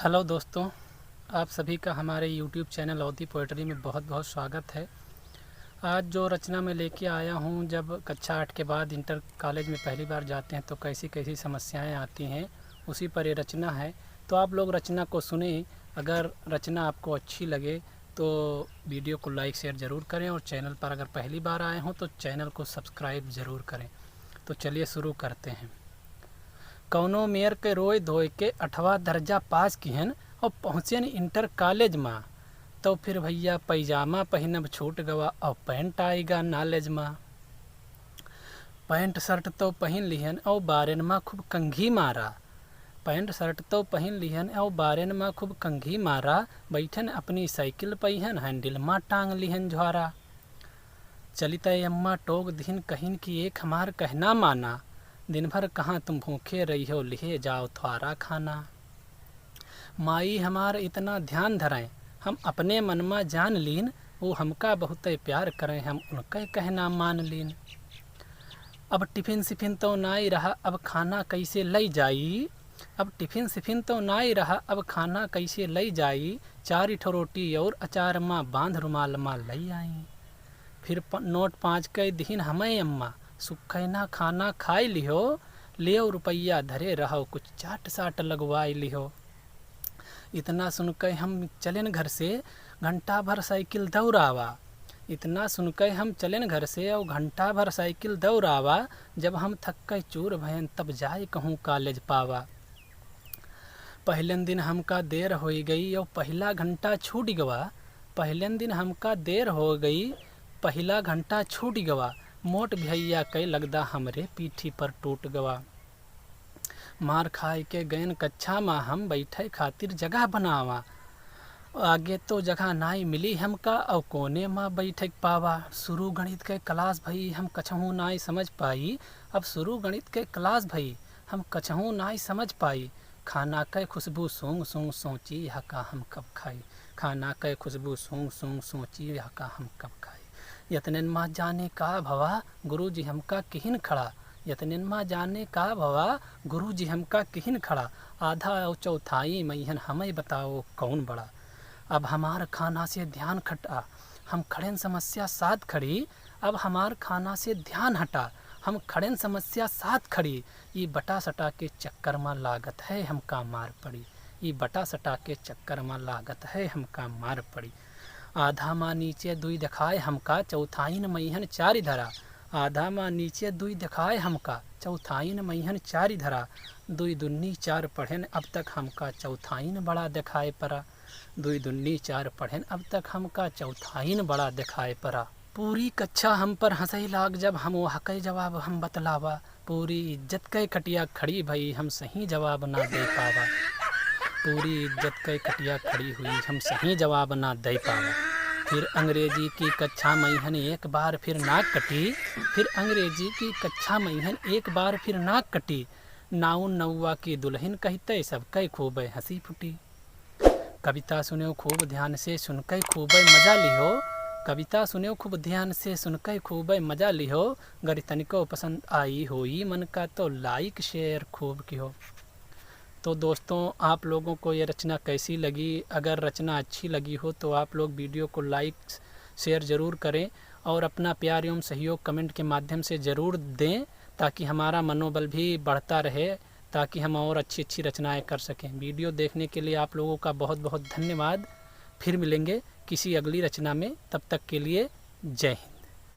Hello दोस्तों, आप सभी का हमारे YouTube चैनल अवधी पोएट्री में बहुत बहुत स्वागत है। आज जो रचना मैं लेके आया हूँ, जब कक्षा 8 के बाद इंटर कॉलेज में पहली बार जाते हैं तो कैसी कैसी समस्याएं आती हैं, उसी पर ये रचना है। तो आप लोग रचना को सुने। अगर रचना आपको अच्छी लगे तो वीडियो को लाइक शेयर ज़रूर करें, और चैनल पर अगर पहली बार आए हों तो चैनल को सब्सक्राइब ज़रूर करें। तो चलिए शुरू करते हैं। कौनो मेयर के रोए धोए के 8वां दर्जा पास किहन और पहुँचन इंटर कॉलेज माँ, तो फिर भैया पैजामा पहनब छूट गवा और पैंट आएगा नॉलेज माँ। पैंट शर्ट तो पहन लिहन और बारन माँ खूब कंघी मारा, पैंट शर्ट तो पहन लिहन और बारन माँ खूब कंघी मारा। बैठन अपनी साइकिल पहिन हैंडल माँ टांग लिहन झुआरा। चलित अम्मा टोक दिन कहिन की एक हमार कहना माना, दिन भर कहाँ तुम भूखे रही हो लिहे जाओ थोड़ा खाना। माई हमार इतना ध्यान धरें हम अपने मन में जान लीन, वो हमका बहुत प्यार करें हम उनका कहना मान लीन। अब टिफ़िन सिफिन तो नाई रहा अब खाना कैसे लई जाई, अब टिफ़िन सिफिन तो नाई रहा अब खाना कैसे लई जाई। 4 ठो रोटी और अचार माँ बांध रुमाल माँ लई आई। फिर नोट 5 के दिन हमें अम्मा सुखैना खाना खाई लिहो, लियो रुपया धरे रहो कुछ चाट साट लगवाई लिहो। इतना सुनकर हम चलेन घर से घंटा भर साइकिल दौड़ावा, इतना सुनकर हम चलेन घर से और घंटा भर साइकिल दौड़ावा। जब हम थक के चूर भयन तब जाए कहूँ कॉलेज पावा। पहले दिन हमका देर हो गई और पहला घंटा छूट गवा, पहले दिन हमका देर हो गई पहला घंटा छूट गवा। मोट भैया कई लगदा हमरे पीठी पर टूट गवा। मार खाए के गयन कच्छा में हम बैठे खातिर जगह बनावा, आगे तो जगह नाई मिली हमका और कोने में बैठे पावा। शुरू गणित के क्लास भई हम कछहू नाई समझ पाई, अब शुरू गणित के क्लास भई हम कछहू नाई समझ पाई। खाना के खुशबू सूंघ सूंघ सोची हका हम कब खाई, खाना के खुशबू सूंघ सूंघ सोची हका हम कब खाई। यतनन माँ जाने का भवा गुरु जी हमका किहिन खड़ा, यतनन माँ जाने का भवा गुरु जी हमका किहिन खड़ा। आधा और चौथाई मैहन हमें बताओ कौन बड़ा। अब हमार खाना से ध्यान खटा हम खड़ेन समस्या साथ खड़ी, अब हमार खाना से ध्यान हटा हम खड़ेन समस्या साथ खड़ी। ये बटा सटा के चक्कर में लागत है हमका मार पड़ी, ये बटा सटा के चक्कर में लागत है हमका मार पड़ी। आधा माँ नीचे दुई दिखाए हमका चौथाइन मैहन 4 धरा, आधा माँ नीचे दुई दिखाए हमका चौथाइन मैहन 4 धरा। 2 दूनी 4 पढ़ेन अब तक हमका चौथाइन बड़ा दिखाए परा, 2 दूनी 4 पढ़ेन अब तक हमका चौथाइन बड़ा दिखाए परा। पूरी कक्षा हम पर हंसई लाग जब हम वो हकई जवाब हम बतलावा, पूरी इज्जत के खटिया खड़ी भई हम सही जवाब ना दे पावा, पूरी इज्जत के खटिया खड़ी हुई हम सही जवाब ना दे पावा। फिर अंग्रेजी की कक्षा मैहन एक बार फिर नाक कटी, फिर अंग्रेजी की कक्षा मैहन एक बार फिर नाक कटी। नाउन नौवा की दुल्हन कहते सब कई खूब हंसी फुटी। कविता सुनो खूब ध्यान से सुनकर खूब मजा लिहो, कविता सुनो खूब ध्यान से सुनकर खूब मजा लिहो। गर तनिको पसंद आई होई मन का तो लाइक शेयर खूब की हो। तो दोस्तों, आप लोगों को ये रचना कैसी लगी? अगर रचना अच्छी लगी हो तो आप लोग वीडियो को लाइक शेयर ज़रूर करें, और अपना प्यार एवं सहयोग कमेंट के माध्यम से ज़रूर दें, ताकि हमारा मनोबल भी बढ़ता रहे, ताकि हम और अच्छी अच्छी रचनाएं कर सकें। वीडियो देखने के लिए आप लोगों का बहुत बहुत धन्यवाद। फिर मिलेंगे किसी अगली रचना में, तब तक के लिए जय हिंद।